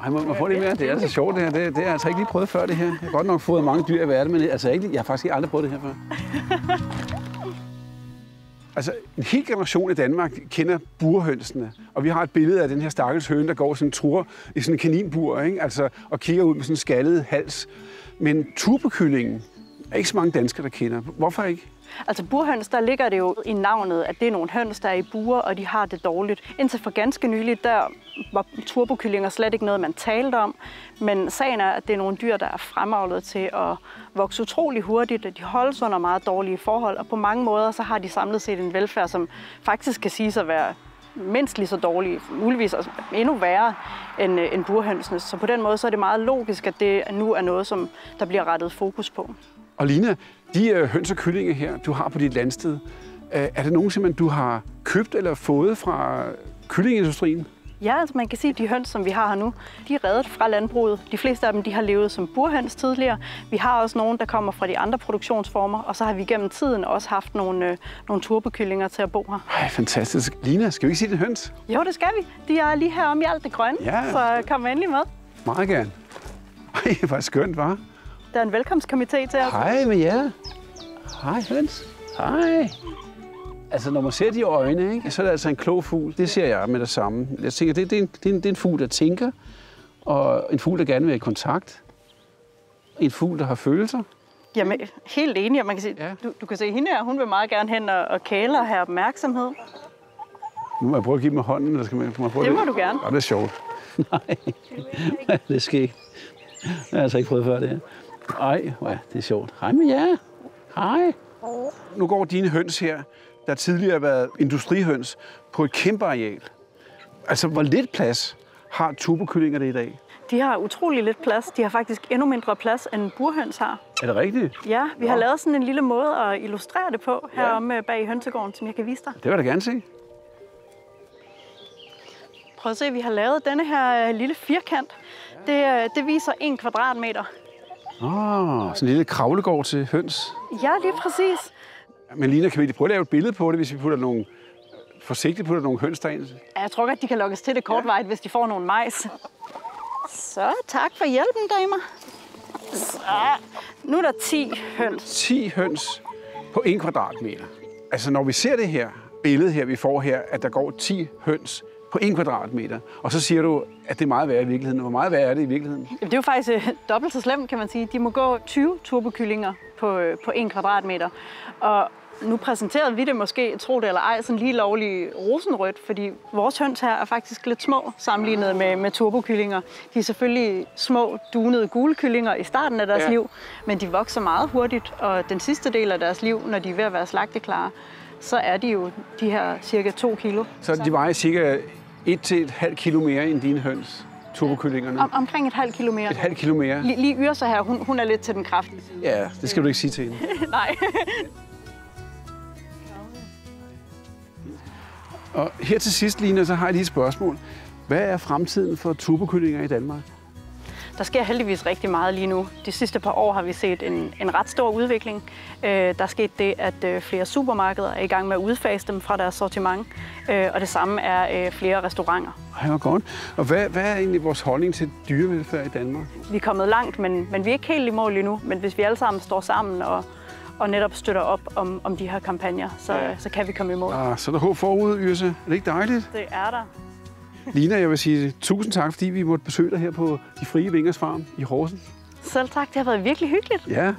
Ej, må få lidt mere? Det er så sjovt, det her. Det har jeg altså ikke lige prøvet før, det her. Jeg har godt nok fået mange dyr i verden, men altså ikke, jeg har faktisk aldrig prøvet det her før. Altså, en hel generation i Danmark kender burhønsene, og vi har et billede af den her stakkels høne, der går sådan en tur i sådan en kaninbur, ikke? Altså, og kigger ud med sådan en skaldet hals. Men turbokyllingen er ikke så mange danskere, der kender. Hvorfor ikke? Altså burhøns, der ligger det jo i navnet, at det er nogle høns, der er i buer, og de har det dårligt. Indtil for ganske nyligt, der var turbokyllinger slet ikke noget, man talte om. Men sagen er, at det er nogle dyr, der er fremavlet til at vokse utrolig hurtigt, og de holdes under meget dårlige forhold. Og på mange måder, så har de samlet set en velfærd, som faktisk kan siges at være mindst lige så dårlige, muligvis også endnu værre end burhønsene. Så på den måde, så er det meget logisk, at det nu er noget, som der bliver rettet fokus på. Og Lina, de høns og kyllinger her, du har på dit landsted, er det nogen, simpelthen du har købt eller fået fra kyllingeindustrien? Ja, altså man kan sige, at de høns, som vi har her nu, de er reddet fra landbruget. De fleste af dem de har levet som burhøns tidligere. Vi har også nogle, der kommer fra de andre produktionsformer, og så har vi gennem tiden også haft nogle turbokyllinger til at bo her. Ej, fantastisk. Lina, skal vi ikke se din høns? Jo, det skal vi. De er lige her om i alt det grønne, ja. Så kom endelig med. Meget gerne. Ej, hvor skønt, hva'? Der er en velkomstkomité til os. Hej med jer. Hej, høns. Hej. Altså, når man ser de øjne, ikke, så er det altså en klog fugl. Det ser jeg med det samme. Jeg tænker, det er en fugl, der tænker, og en fugl, der gerne vil have kontakt. En fugl, der har følelser. Jamen, helt enig. Man kan sige, ja. Du kan se hende her, hun vil meget gerne hen og kæle og have opmærksomhed. Nu må jeg prøve at give dem hånden, eller skal man prøve det? Må du gerne. Ja, det er sjovt. Nej, det skal ikke. Jeg har altså ikke prøvet før det her. Ej, ja, det er sjovt. Hej med jer. Hej. Nu går dine høns her, der tidligere har været industrihøns, på et kæmpe areal. Altså, hvor lidt plads har turbokyllinger det i dag? De har utrolig lidt plads. De har faktisk endnu mindre plads, end burhøns har. Er det rigtigt? Ja, vi har lavet sådan en lille måde at illustrere det på heromme bag hønsegården, som jeg kan vise dig. Det vil jeg da gerne se. Prøv at se, vi har lavet denne her lille firkant. Det viser 1 kvadratmeter. Sådan en lille kravlegård til høns. Ja, lige præcis. Men Lina, kan vi prøve at lave et billede på det, hvis vi forsigtigt putter nogle høns derind? Ja, jeg tror godt, de kan lokkes til det kortvarigt, hvis de får nogle majs. Så, tak for hjælpen, damer. Så, nu er der 10 høns. 10 høns på 1 kvadratmeter. Altså, når vi ser det her billede her, vi får her, at der går 10 høns på 1 kvadratmeter, og så siger du, at det er meget værre i virkeligheden. Hvor meget værre er det i virkeligheden? Jamen, det er jo faktisk dobbelt så slemt, kan man sige. De må gå 20 turbokyllinger på 1 kvadratmeter. Og nu præsenterede vi det måske, tro det eller ej, sådan lige lovlig rosenrødt, fordi vores høns her er faktisk lidt små sammenlignet med turbokyllinger. De er selvfølgelig små, dunede gule kyllinger i starten af deres liv, men de vokser meget hurtigt, og den sidste del af deres liv, når de er ved at være slagteklare, så er de jo de her cirka 2 kilo. Så de vejer cirka 1-1,5 kilo mere end dine høns, turbokyllingerne? Omkring 0,5 kilo mere. 0,5 kilo mere? Lige Yrsa her, hun er lidt til den kraftige side. Ja, det skal du ikke sige til hende. Nej. Og her til sidst, Lina, så har jeg lige et spørgsmål. Hvad er fremtiden for turbokyllinger i Danmark? Der sker heldigvis rigtig meget lige nu. De sidste par år har vi set en ret stor udvikling. Der er sket det, at flere supermarkeder er i gang med at udfase dem fra deres sortiment. Og det samme er flere restauranter. Ej, hvor godt. Og hvad er egentlig vores holdning til dyrevelfærd i Danmark? Vi er kommet langt, men vi er ikke helt i mål endnu. Men hvis vi alle sammen står sammen og netop støtter op om de her kampagner, så kan vi komme i mål. Så er der håb forud, Yrsa. Er det ikke dejligt? Det er der. Lina, jeg vil sige tusind tak, fordi vi måtte besøge dig her på De Frie Vingers Farm i Horsens. Selv tak. Det har været virkelig hyggeligt. Ja.